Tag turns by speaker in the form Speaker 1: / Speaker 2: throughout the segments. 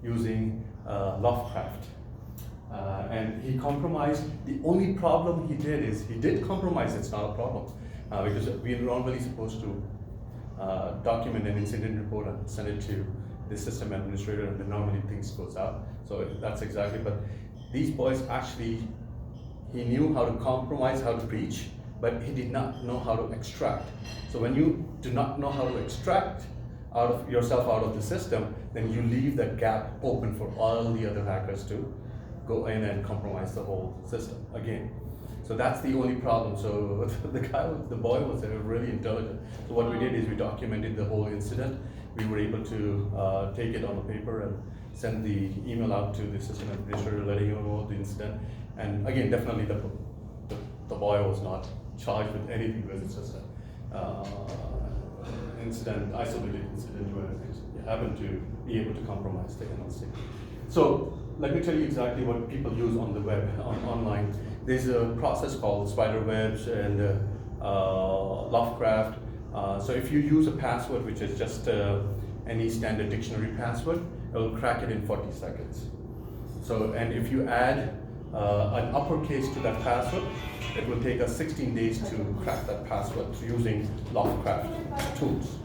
Speaker 1: using Lovecraft. And he compromised. The only problem he did is he did compromise. It's not a problem because we are normally supposed to document an incident report and send it to the system administrator, and then normally things goes out. So that's exactly. But these boys actually, he knew how to compromise, how to breach, but he did not know how to extract. So when you do not know how to extract out of yourself out of the system, then you leave that gap open for all the other hackers to go in and compromise the whole system again. So that's the only problem. So the boy was really intelligent. So what we did is we documented the whole incident. We were able to take it on the paper and send the email out to the system administrator letting him know the incident. And again, definitely the boy was not charged with anything because it's just an isolated incident where you happen to be able to compromise the NLC. So let me tell you exactly what people use on the web, online. There's a process called spiderwebs and Lovecraft. So if you use a password which is just any standard dictionary password, it will crack it in 40 seconds. So, and if you add an uppercase to that password, it will take us 16 days to crack that password using Lovecraft tools.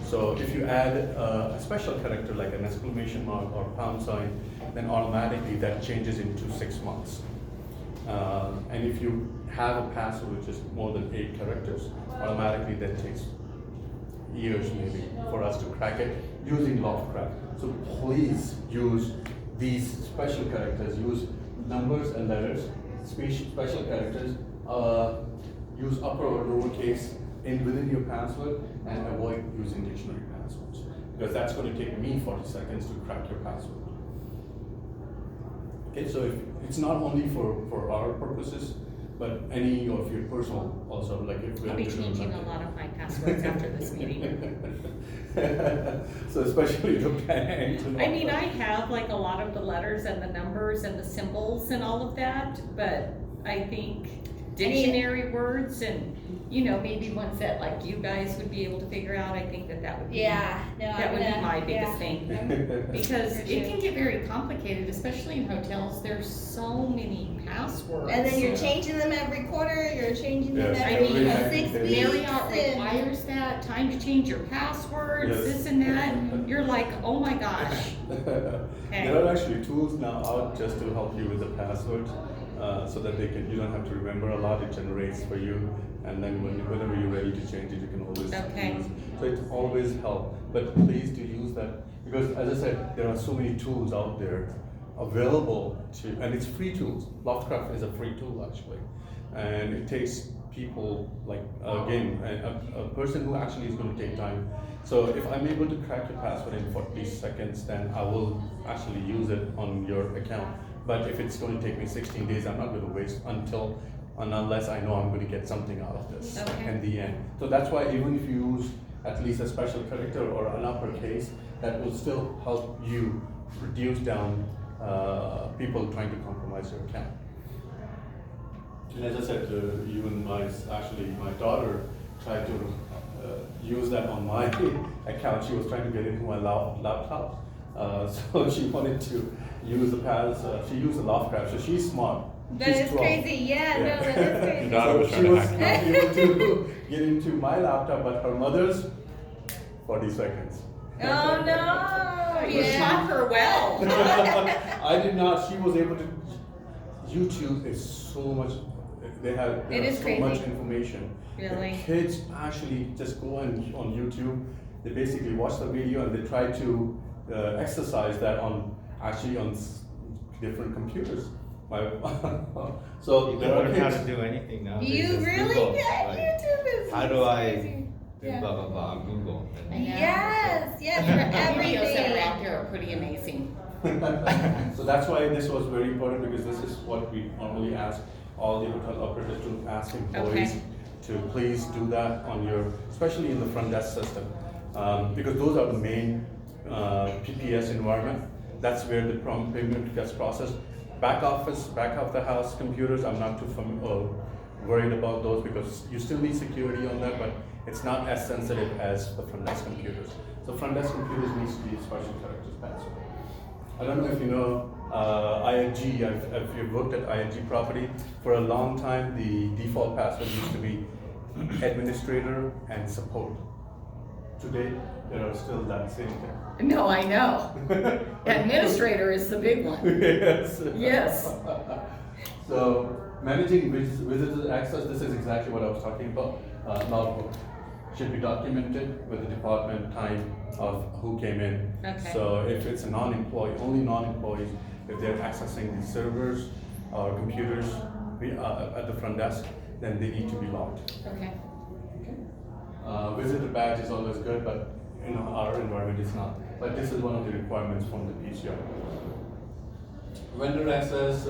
Speaker 1: So if you add a special character like an exclamation mark or pound sign, then automatically that changes into 6 months. And if you have a password which is more than 8 characters, automatically that takes years maybe for us to crack it using Lovecraft. So please use these special characters, use numbers and letters, special characters, use upper or lowercase within your password, and avoid using dictionary passwords, because that's going to take me 40 seconds to crack your password. Okay, so if it's not only for our purposes, but any of your personal also, like if
Speaker 2: I'll be changing a lot of my passwords after this meeting.
Speaker 1: So especially the bank.
Speaker 2: I mean, I have like a lot of the letters and the numbers and the symbols and all of that, but I think dictionary words and, you know, maybe ones that like you guys would be able to figure out, I think that would be, that would be my biggest thing. Because it can get very complicated, especially in hotels. There's so many passwords.
Speaker 3: And then you're changing them every quarter, you're changing them every
Speaker 2: I
Speaker 3: 6 weeks.
Speaker 2: Marriott requires that, time to change your passwords, this and that. You're like, oh my gosh.
Speaker 1: There are actually tools now out just to help you with the password, so that you don't have to remember a lot. It generates for you, and then whenever you're ready to change it, you can always use. So it always helps. But please do use that, because as I said, there are so many tools out there available to, and it's free tools. Lovecraft is a free tool actually, and it takes people like, again, a person who actually is going to take time. So if I'm able to crack your password in 40 seconds, then I will actually use it on your account. But if it's going to take me 16 days, I'm not going to waste unless I know I'm going to get something out of this in the end. So that's why even if you use at least a special character or an uppercase, that will still help you reduce down people trying to compromise your account. And as I said, even my daughter tried to use that on my account. She was trying to get into my laptop. So she wanted to use the pads. She used the Lovecraft, so she's smart.
Speaker 3: That is crazy, no, that is crazy.
Speaker 1: So she was not able to get into my laptop, but her mother's, 40 seconds.
Speaker 3: Oh no!
Speaker 2: You taught her well.
Speaker 1: I did not. She was able to. YouTube is so much. There is so much information.
Speaker 2: Really?
Speaker 1: The kids actually just go on YouTube. They basically watch the video and they try to exercise that on different computers. So
Speaker 4: you don't learn how to do anything now.
Speaker 3: You really get YouTube is
Speaker 4: how do I
Speaker 3: crazy.
Speaker 4: do blah blah blah on Google?
Speaker 3: Yes,
Speaker 2: The
Speaker 3: for
Speaker 2: videos that are
Speaker 3: everything.
Speaker 2: out there are pretty amazing.
Speaker 1: So that's why this was very important, because this is what we normally ask all the hotel operators to ask employees to please do that on especially in the front desk system, because those are the main PPS environment. That's where the payment gets processed. Back office, back of the house computers, I'm not too worried about those, because you still need security on that, but it's not as sensitive as the front desk computers. So front desk computers needs to be special characters password. I don't know if you know ING, if you've worked at ING property, for a long time, the default password used to be administrator and support. Today, there are still that same thing.
Speaker 2: No, I know. Administrator is the big one.
Speaker 1: Yes.
Speaker 2: Yes.
Speaker 1: So, managing visitor access, this is exactly what I was talking about. Logbook should be documented with the department time of who came in.
Speaker 2: Okay.
Speaker 1: So if it's a non-employee, only non-employees, if they're accessing the servers or computers at the front desk, then they need to be logged.
Speaker 2: Okay.
Speaker 1: Visitor badge is always good, but in our environment it's not. But this is one of the requirements from the PCR. Vendor access,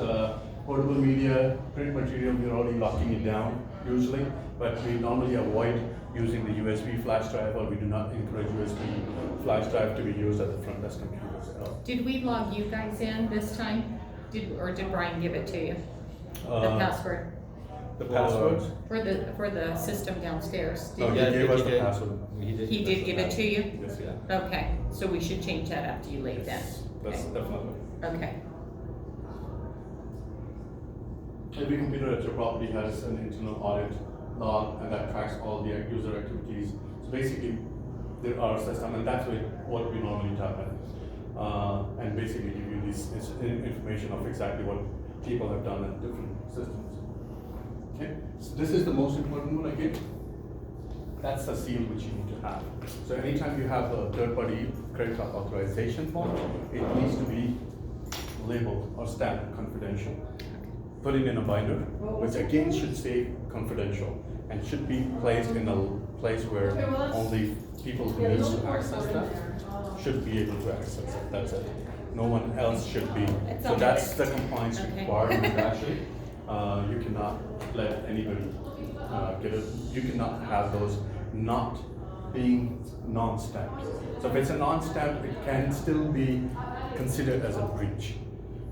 Speaker 1: portable media, print material, we're already locking it down usually, but we normally avoid using the USB flash drive, or we do not encourage USB flash drive to be used at the front desk computers at all.
Speaker 2: Did we log you guys in this time? Or did Brian give it to you? The password
Speaker 1: The passwords?
Speaker 2: for the system downstairs?
Speaker 1: No,
Speaker 2: Did
Speaker 1: he
Speaker 4: Yeah,
Speaker 1: gave us
Speaker 4: he
Speaker 1: the
Speaker 4: did.
Speaker 1: password.
Speaker 2: he did give it to you?
Speaker 1: Yes,
Speaker 2: Okay, so we should change that after you leave then.
Speaker 1: yes, that's definitely.
Speaker 2: Okay.
Speaker 1: Every computer at your property has an internal audit log, and that tracks all the user activities. So basically, there are systems, and that's what we normally tap in. And basically give you this information of exactly what people have done at different systems. Okay, so this is the most important one again. That's the seal which you need to have. So anytime you have a third-party credit card authorization form, it needs to be labeled or stamped confidential. Put it in a binder, which again should say confidential, and should be placed in a place where only people who need to access that should be able to access it. That's it. No one else should be.
Speaker 2: It's
Speaker 1: So
Speaker 2: on
Speaker 1: that's
Speaker 2: the-
Speaker 1: the compliance
Speaker 2: Okay.
Speaker 1: requirement actually. You cannot let anybody get it. You cannot have those not being non-stamped. So if it's a non-stamped, it can still be considered as a breach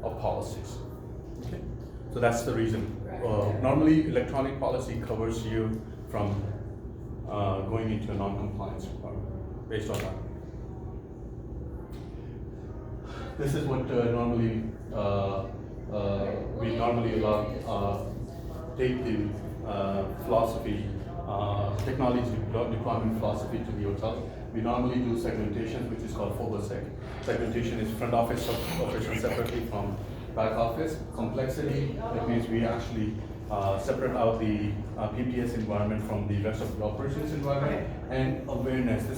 Speaker 1: of policies. Okay? So that's the reason. Normally, electronic policy covers you from going into a non-compliance requirement based on that. This is what normally we normally allow, take the philosophy, technology deployment philosophy to the hotel. We normally do segmentation, which is called FOBOSEC. Segmentation is front office operation separately from back office. Complexity, that means we actually separate out the PPS environment from the rest of the operations environment. And awareness, this is